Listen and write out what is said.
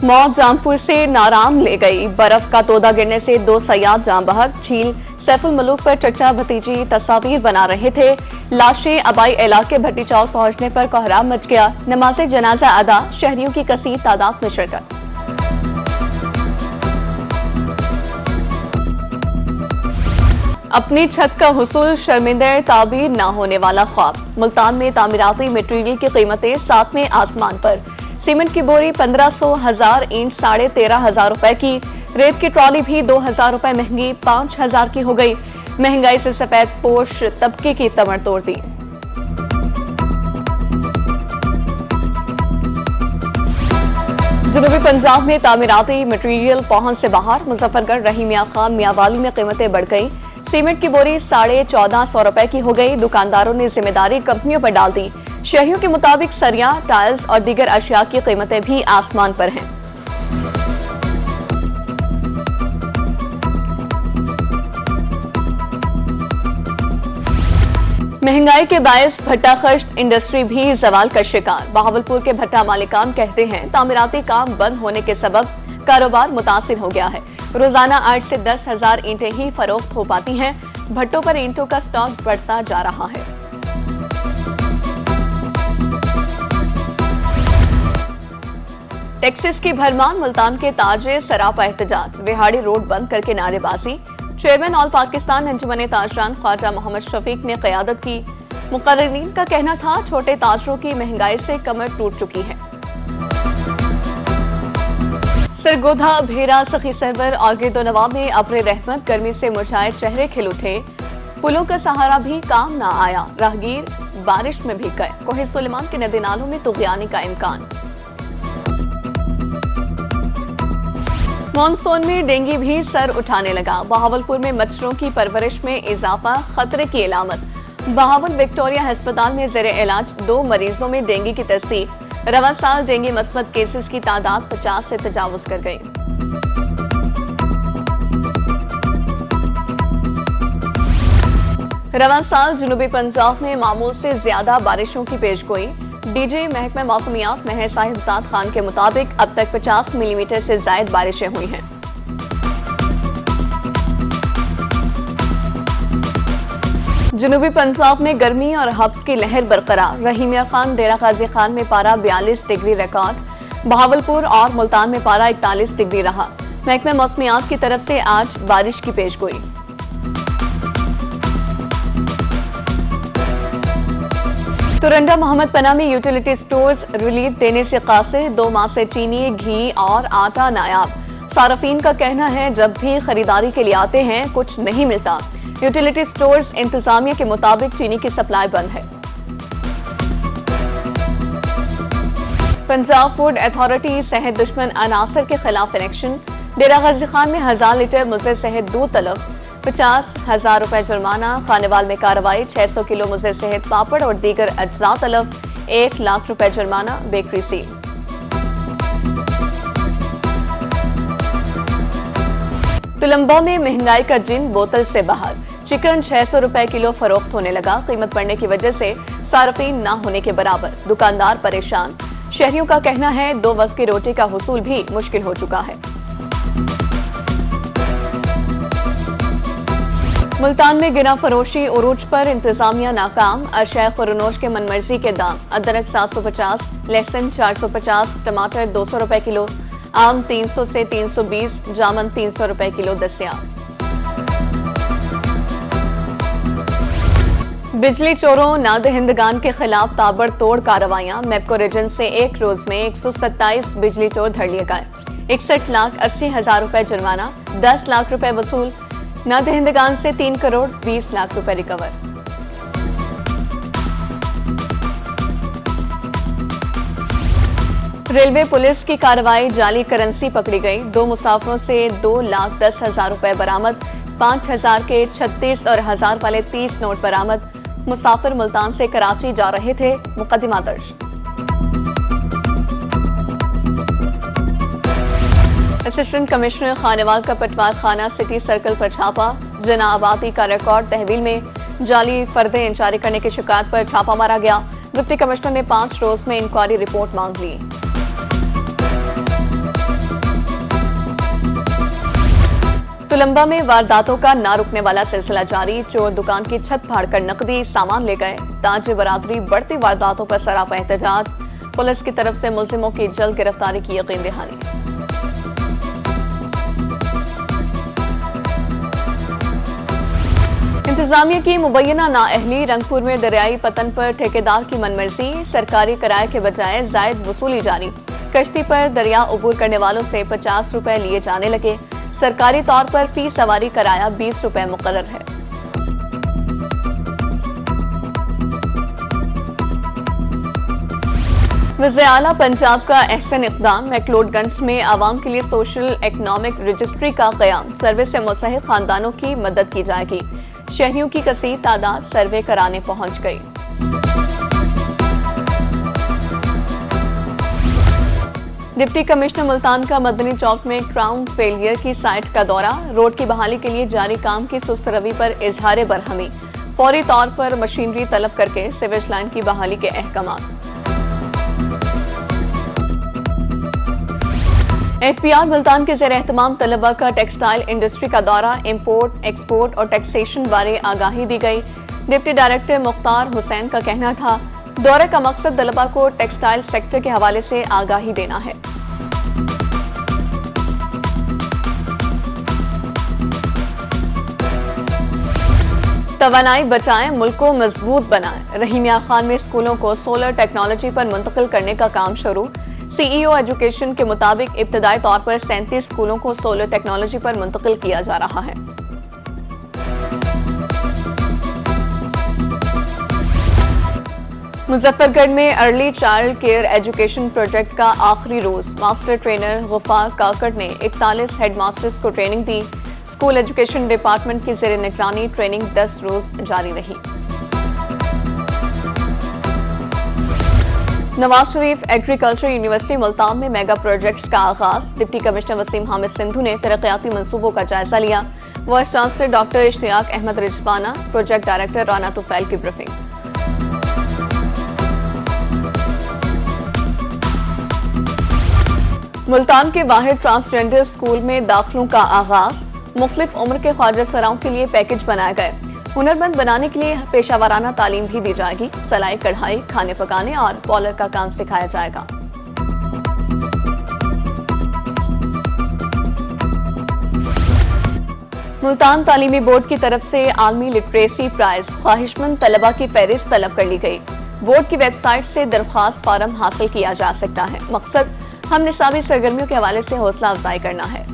मौत जामपुर से नाराम ले गई। बर्फ का तोदा गिरने से 2 सयाद जाम बहक। झील सैफुल मलूक पर चचा भतीजी तस्वीर बना रहे थे। लाशें अबाई इलाके भट्टी चौक पहुंचने पर कोहराम मच गया। नमाज जनाजा अदा, शहरियों की कसीर तादाद में शिरकत। अपनी छत का हुसूल शर्मिंदे ताबीर न होने वाला ख्वाब। मुल्तान में तामीराती मटेरियल की कीमतें 7वें आसमान पर। सीमेंट की बोरी 1500, 1000 ईंट 13,500 रुपए की। रेत की ट्रॉली भी 2000 रुपए महंगी 5000 की हो गई। महंगाई से सफेद पोश तबके की तमर तोड़ दी। जनूबी पंजाब में तामीराती मटेरियल पहुंच से बाहर। मुजफ्फरगढ़, रहीम मियां खान, मियांवाली में कीमतें बढ़ गई। सीमेंट की बोरी 1450 रुपए की हो गई। दुकानदारों ने जिम्मेदारी कंपनियों पर डाल दी। शहरियों के मुताबिक सरिया, टाइल्स और दीगर अशिया की कीमतें भी आसमान पर हैं। महंगाई के बायस भट्टा खर्च इंडस्ट्री भी जवाल का शिकार। बहावलपुर के भट्टा मालिकान कहते हैं तामीराती काम बंद होने के सबब कारोबार मुतासिर हो गया है। रोजाना 8 से 10 हजार ईंटें ही फरोख्त हो पाती हैं। भट्टों पर ईंटों का स्टॉक बढ़ता जा रहा है। टैक्सेस की भरमार। मुल्तान के ताजे सरापा एहतजाज। विहाड़ी रोड बंद करके नारेबाजी। चेयरमैन ऑल पाकिस्तान अंजुमन ताजरान ख्वाजा मोहम्मद शफीक ने क़यादत की। मुकर्रिरीन का कहना था छोटे ताजरों की महंगाई से कमर टूट चुकी है। सरगोधा, भेरा, सखी सरवर और गिरदोनवा में अब्र रहमत। गर्मी से मुरझाए चेहरे खिल उठे। पुलों का सहारा भी काम न आया। राहगीर बारिश में भीग गए। कोहे सुलेमान के नदी नालों में तुग़यानी का इम्कान। मॉनसून में डेंगू भी सर उठाने लगा। बहावलपुर में मच्छरों की परवरिश में इजाफा खतरे की अलामत। बहावल विक्टोरिया अस्पताल में ज़ेरे इलाज 2 मरीजों में डेंगू की तस्दीक। रवा साल डेंगू मस्बत केसेस की तादाद 50 से तजावुज कर गई। रवा साल जनूबी पंजाब में मामूल से ज्यादा बारिशों की पेशगोई। डीजी महकमा मौसमियात महर साहिबजाद खान के मुताबिक अब तक 50 मिलीमीटर से ज्यादा बारिशें हुई हैं। जनूबी पंजाब में गर्मी और हब्स की लहर बरकरार। रहीम मियां खान, डेरा गाजी खान में पारा 42 डिग्री रिकॉर्ड। बहावलपुर और मुल्तान में पारा 41 डिग्री रहा। महकमा मौसमियात की तरफ से आज बारिश की पेशगोई। तुरंडा मोहम्मद पना में यूटिलिटी स्टोर्स रिलीफ देने से कासिर। 2 माह से चीनी, घी और आटा नायाब। सार्फिन का कहना है जब भी खरीदारी के लिए आते हैं कुछ नहीं मिलता। यूटिलिटी स्टोर्स इंतजामिया के मुताबिक चीनी की सप्लाई बंद है। पंजाब फूड अथॉरिटी सेहत दुश्मन अनासर के खिलाफ एक्शन। डेरा गाजी खान में 1000 लीटर मुज़र सेहत दूध तलब। 50,000 रुपए जुर्माना। खानेवाल में कार्रवाई। 600 किलो मुज़र सेहत पापड़ और दीगर अज्जा तलब। 1 लाख रुपए जुर्माना। Bakery seal. तुलंबा में महंगाई का जिन बोतल से बाहर। चिकन 600 रुपए किलो फरोख्त होने लगा। कीमत बढ़ने की वजह से सार्फिन न होने के बराबर। दुकानदार परेशान। शहरियों का कहना है 2 वक्त की रोटी का हुसूल भी मुश्किल हो चुका है। मुल्तान में गिरा फरोशी उरूज पर इंतजामिया नाकाम। अशय खुरनोश के मनमर्जी के दाम। अदरक 750, लहसुन 450, टमाटर 200 रुपए किलो, आम 300 से 320, जामन 300 रुपए किलो दस्तियाब। बिजली चोरों नादहिंदगान के खिलाफ ताबड़तोड़ कार्रवाइयां। मैपको रीजन से एक रोज में 127 बिजली चोर धर लिए गए। 61,80,000 रुपए जुर्माना। 10 लाख रुपए वसूल। नादहिंदगान से 3 करोड़ 20 लाख रुपए रिकवर। रेलवे पुलिस की कार्रवाई। जाली करेंसी पकड़ी गई। 2 मुसाफिरों से 2,10,000 रुपए बरामद। 5,000 के 36 और 1000 वाले 30 नोट बरामद। मुसाफिर मुल्तान से कराची जा रहे थे। मुकदमा दर्ज। असिस्टेंट कमिश्नर खानेवाल का पटवार खाना सिटी सर्कल पर छापा। जना आबादी का रिकॉर्ड तहवील में जाली फर्दे जारी करने की शिकायत पर छापा मारा गया। डिप्टी कमिश्नर ने 5 रोज में इंक्वायरी रिपोर्ट मांग ली। तुलंबा में वारदातों का ना रुकने वाला सिलसिला जारी। चोर दुकान की छत फाड़कर नकदी सामान ले गए। ताज बरादरी बढ़ती वारदातों पर सरापा एहतजाज। पुलिस की तरफ से मुलजिमों की जल्द गिरफ्तारी की यकीन दहानी। इंतजामिया की मुबैना नाअहली। रंगपुर में दरियाई पतन पर ठेकेदार की मनमर्जी। सरकारी किराए के बजाय जायद वसूली जारी। कश्ती पर दरिया उबूर करने वालों से 50 रुपए लिए जाने लगे। सरकारी तौर पर फी सवारी कराया 20 रुपए मुकर्रर है। वज़ीर आला पंजाब का अहसन इक़दाम। मैक्लोडगंज में आवाम के लिए सोशल इकनॉमिक रजिस्ट्री का क़याम। सर्वे से मुस्तहिक़ खानदानों की मदद की जाएगी। शहरियों की कसीर तादाद सर्वे कराने पहुंच गई। डिप्टी कमिश्नर मुल्तान का मदनी चौक में क्राउन फेलियर की साइट का दौरा। रोड की बहाली के लिए जारी काम की सुस्त रवि पर इजहार बरहमी। फौरी तौर पर मशीनरी तलब करके सीवेज लाइन की बहाली के अहकाम। एफपीआर मुल्तान के ज़ेर एहतमाम तलबा का टेक्सटाइल इंडस्ट्री का दौरा। इंपोर्ट एक्सपोर्ट और टैक्सेशन बारे आगाही दी गई। डिप्टी डायरेक्टर मुख्तार हुसैन का कहना था दौरे का मकसद तलबा को टेक्सटाइल सेक्टर के हवाले से आगाही देना है। तवानाई बचाएं, मुल्क को मजबूत बनाएं। रहीम यार खान में स्कूलों को सोलर टेक्नोलॉजी पर मुंतकिल करने का काम शुरू। सीईओ एजुकेशन के मुताबिक इब्तदाई तौर पर 37 स्कूलों को सोलर टेक्नोलॉजी पर मुंतकिल किया जा रहा है। मुजफ्फरगढ़ में early child care education project का आखिरी रोज। मास्टर ट्रेनर गुफार काकड़ ने 41 हेडमास्टर्स को ट्रेनिंग दी। स्कूल एजुकेशन डिपार्टमेंट की ज़ेर निगरानी ट्रेनिंग 10 रोज जारी रही। नवाज शरीफ एग्रीकल्चर यूनिवर्सिटी मुल्तान में मेगा प्रोजेक्ट्स का आगाज। डिप्टी कमिश्नर वसीम हामिद सिंधु ने तरक्याती मंसूबों का जायजा लिया। Vice chancellor doctor Ishtiaq Ahmed Rizwana, project director Rana Tufail की ब्रीफिंग। मुल्तान के वाहिद ट्रांसजेंडर स्कूल में दाखिलों का आगाज। मुख्तलिफ उम्र के ख्वाजा सराओं के लिए पैकेज बनाए गए। हुनरमंद बनाने के लिए पेशावराना तालीम भी दी जाएगी। सिलाई, कढ़ाई, खाने पकाने और पॉलर का काम सिखाया जाएगा। मुल्तान तालीमी बोर्ड की तरफ से आलमी लिटरेसी प्राइज ख्वाहिशमंद तलबा की फहरिस्त तलब कर ली गई। बोर्ड की वेबसाइट से दरख्वास्त फार्म हासिल किया जा सकता है। मकसद हम निसाबी सरगर्मियों के हवाले से हौसला अफजाई करना है।